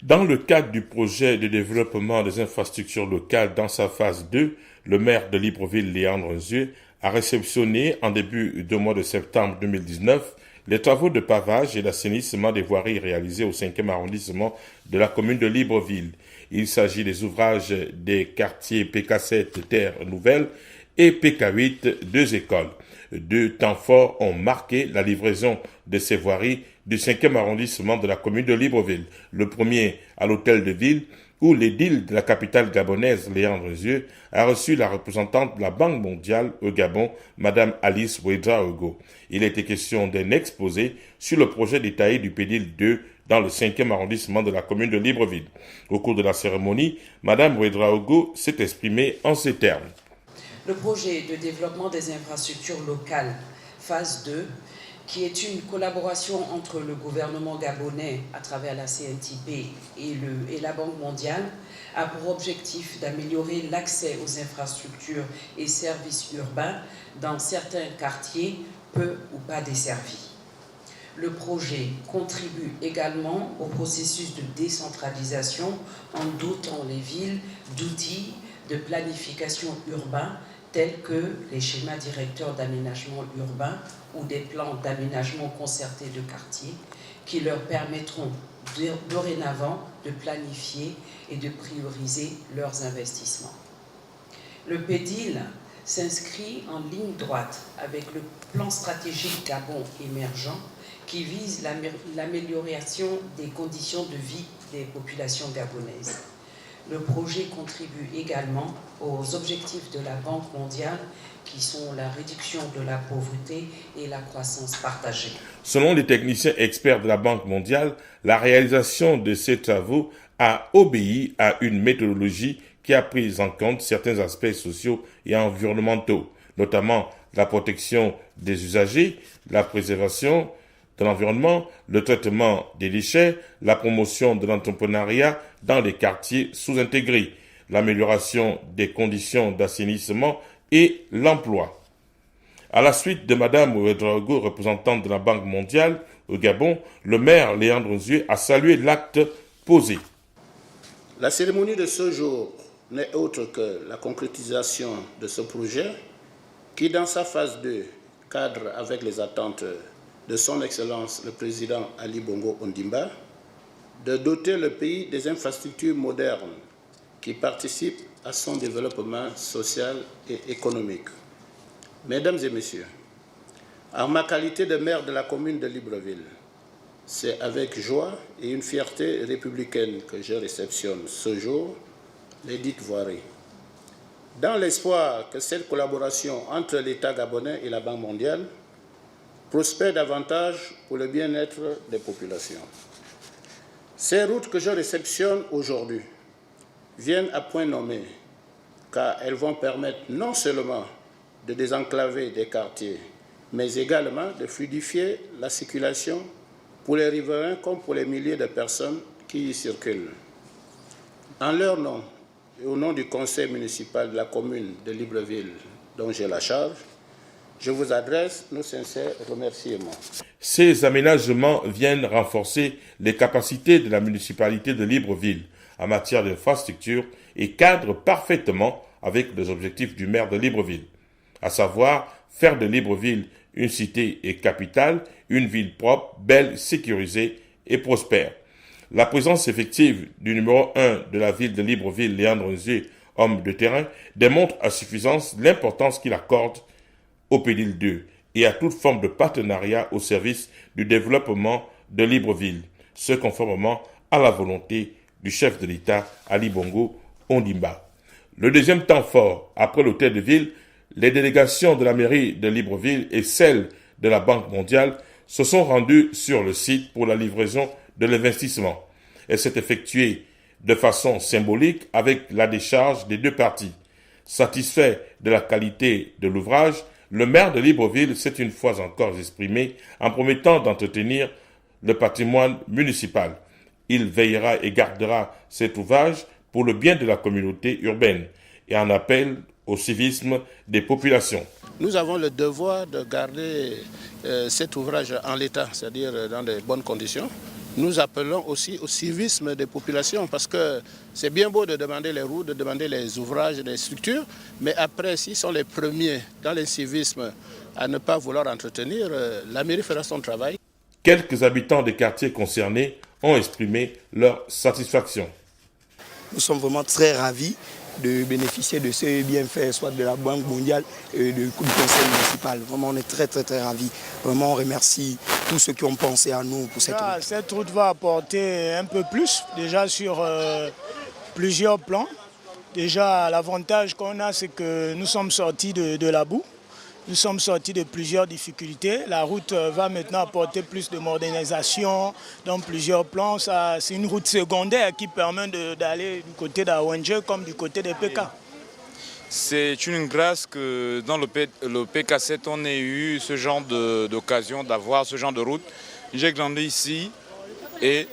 Dans le cadre du projet de développement des infrastructures locales dans sa phase 2, le maire de Libreville, Léandre Nzieu, a réceptionné en début du mois de septembre 2019 les travaux de pavage et d'assainissement des voiries réalisés au 5e arrondissement de la commune de Libreville. Il s'agit des ouvrages des quartiers PK7 Terre Nouvelle et PK8 deux écoles. Deux temps forts ont marqué la livraison de ces voiries du 5e arrondissement de la commune de Libreville. Le premier à l'hôtel de ville, où l'édile de la capitale gabonaise, Léandre Nzieu, a reçu la représentante de la Banque mondiale au Gabon, Madame Alice Ouedraogo. Il était question d'un exposé sur le projet détaillé du Pédil 2 dans le 5e arrondissement de la commune de Libreville. Au cours de la cérémonie, Madame Ouedraogo s'est exprimée en ces termes. Le projet de développement des infrastructures locales, phase 2, qui est une collaboration entre le gouvernement gabonais à travers la CNTP et la Banque mondiale, a pour objectif d'améliorer l'accès aux infrastructures et services urbains dans certains quartiers peu ou pas desservis. Le projet contribue également au processus de décentralisation en dotant les villes d'outils de planification urbain tels que les schémas directeurs d'aménagement urbain ou des plans d'aménagement concerté de quartier qui leur permettront dorénavant de planifier et de prioriser leurs investissements. Le PEDIL s'inscrit en ligne droite avec le plan stratégique Gabon émergent qui vise l'amélioration des conditions de vie des populations gabonaises. Le projet contribue également aux objectifs de la Banque mondiale qui sont la réduction de la pauvreté et la croissance partagée. Selon les techniciens experts de la Banque mondiale, la réalisation de ces travaux a obéi à une méthodologie qui a pris en compte certains aspects sociaux et environnementaux, notamment la protection des usagers, la préservation de l'environnement, le traitement des déchets, la promotion de l'entrepreneuriat dans les quartiers sous-intégrés, l'amélioration des conditions d'assainissement et l'emploi. À la suite de Mme Ouedraogo, représentante de la Banque mondiale au Gabon, le maire Léandre Nzieu a salué l'acte posé. La cérémonie de ce jour n'est autre que la concrétisation de ce projet qui, dans sa phase 2, cadre avec les attentes de son Excellence le Président Ali Bongo Ondimba, de doter le pays des infrastructures modernes qui participent à son développement social et économique. Mesdames et messieurs, en ma qualité de maire de la commune de Libreville, c'est avec joie et une fierté républicaine que je réceptionne ce jour les dites voiries. Dans l'espoir que cette collaboration entre l'État gabonais et la Banque mondiale prospère davantage pour le bien-être des populations. Ces routes que je réceptionne aujourd'hui viennent à point nommé, car elles vont permettre non seulement de désenclaver des quartiers, mais également de fluidifier la circulation pour les riverains comme pour les milliers de personnes qui y circulent. En leur nom et au nom du conseil municipal de la commune de Libreville, dont j'ai la charge, je vous adresse nos sincères remerciements. Ces aménagements viennent renforcer les capacités de la municipalité de Libreville en matière d'infrastructure et cadrent parfaitement avec les objectifs du maire de Libreville, à savoir faire de Libreville une cité et capitale, une ville propre, belle, sécurisée et prospère. La présence effective du numéro 1 de la ville de Libreville, Léandre Nzieu, homme de terrain, démontre à suffisance l'importance qu'il accorde au Pédil 2 et à toute forme de partenariat au service du développement de Libreville, ce conformément à la volonté du chef de l'État Ali Bongo Ondimba. Le deuxième temps fort, après l'hôtel de ville, les délégations de la mairie de Libreville et celles de la Banque mondiale se sont rendues sur le site pour la livraison de l'investissement. Elle s'est effectuée de façon symbolique avec la décharge des deux parties. Satisfait de la qualité de l'ouvrage, le maire de Libreville s'est une fois encore exprimé en promettant d'entretenir le patrimoine municipal. Il veillera et gardera cet ouvrage pour le bien de la communauté urbaine et en appelle au civisme des populations. Nous avons le devoir de garder cet ouvrage en l'état, c'est-à-dire dans de bonnes conditions, Nous appelons aussi au civisme des populations parce que c'est bien beau de demander les routes, de demander les ouvrages, les structures, mais après, s'ils sont les premiers dans l'incivisme à ne pas vouloir entretenir, la mairie fera son travail. Quelques habitants des quartiers concernés ont exprimé leur satisfaction. Nous sommes vraiment très ravis de bénéficier de ces bienfaits, soit de la Banque mondiale et du conseil municipal. Vraiment, on est très, très, très ravis. Vraiment, on remercie tous ceux qui ont pensé à nous pour cette route. Cette route va apporter un peu plus, déjà sur plusieurs plans. Déjà, l'avantage qu'on a, c'est que nous sommes sortis de la boue. Nous sommes sortis de plusieurs difficultés. La route va maintenant apporter plus de modernisation dans plusieurs plans. C'est une route secondaire qui permet d'aller du côté d'Awanje comme du côté des PK. C'est une grâce que dans le PK7, on ait eu ce genre d'occasion d'avoir ce genre de route. J'ai grandi ici et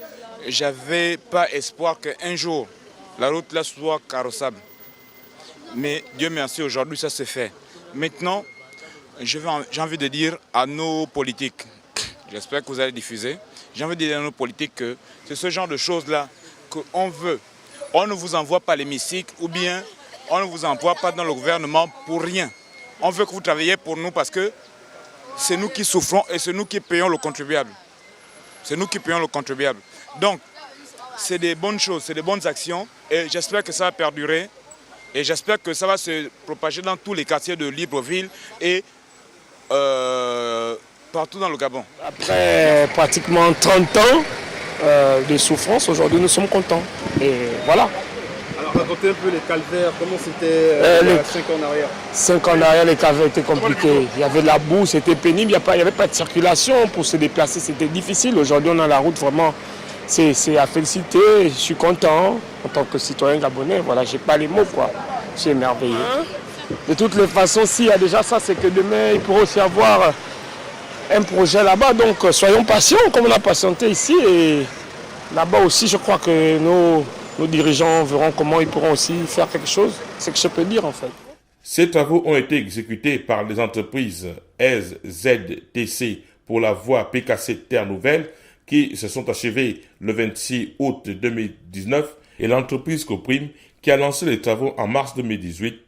j'avais pas espoir qu'un jour la route là soit carrossable. Mais Dieu merci, aujourd'hui ça se fait. Maintenant, j'ai envie de dire à nos politiques, j'espère que vous allez diffuser, j'ai envie de dire à nos politiques que c'est ce genre de choses-là qu'on veut. On ne vous envoie pas l'hémicycle ou bien on ne vous envoie pas dans le gouvernement pour rien. On veut que vous travailliez pour nous parce que c'est nous qui souffrons et c'est nous qui payons le contribuable. C'est nous qui payons le contribuable. Donc, c'est des bonnes choses, c'est des bonnes actions et j'espère que ça va perdurer et j'espère que ça va se propager dans tous les quartiers de Libreville et partout dans le Gabon. Après pratiquement 30 ans de souffrance, aujourd'hui nous sommes contents. Et voilà. Alors racontez un peu les calvaires, comment c'était il y a 5 ans en arrière. 5 ans en arrière, les calvaires étaient compliqués. Il y avait de la boue, c'était pénible, il n'y avait pas de circulation pour se déplacer, c'était difficile. Aujourd'hui on a la route vraiment, c'est à féliciter, je suis content en tant que citoyen gabonais. Voilà, j'ai pas les mots quoi, je suis émerveillé. De toutes les façons, s'il y a déjà ça, c'est que demain, il pourra aussi avoir un projet là-bas. Donc, soyons patients, comme on a patienté ici. Et là-bas aussi, je crois que nos dirigeants verront comment ils pourront aussi faire quelque chose. C'est ce que je peux dire, en fait. Ces travaux ont été exécutés par les entreprises SZTC pour la voie PKC Terre Nouvelle, qui se sont achevés le 26 août 2019, et l'entreprise Coprime, qui a lancé les travaux en mars 2018,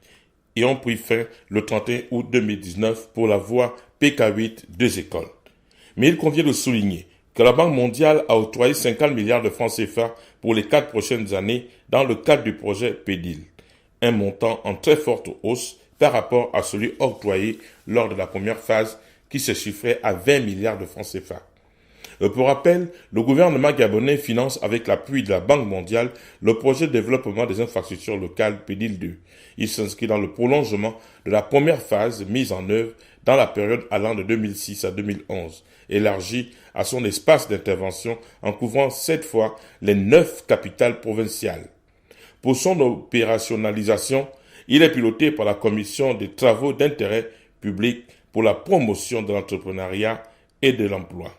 et ont pris fin le 31 août 2019 pour la voie PK8 2 écoles. Mais il convient de souligner que la Banque mondiale a octroyé 50 milliards de francs CFA pour les 4 prochaines années dans le cadre du projet PEDIL, un montant en très forte hausse par rapport à celui octroyé lors de la première phase qui se chiffrait à 20 milliards de francs CFA. Pour rappel, le gouvernement gabonais finance avec l'appui de la Banque mondiale le projet de développement des infrastructures locales PEDIL 2. Il s'inscrit dans le prolongement de la première phase mise en œuvre dans la période allant de 2006 à 2011, élargie à son espace d'intervention en couvrant 7 fois les 9 capitales provinciales. Pour son opérationnalisation, il est piloté par la Commission des travaux d'intérêt public pour la promotion de l'entrepreneuriat et de l'emploi.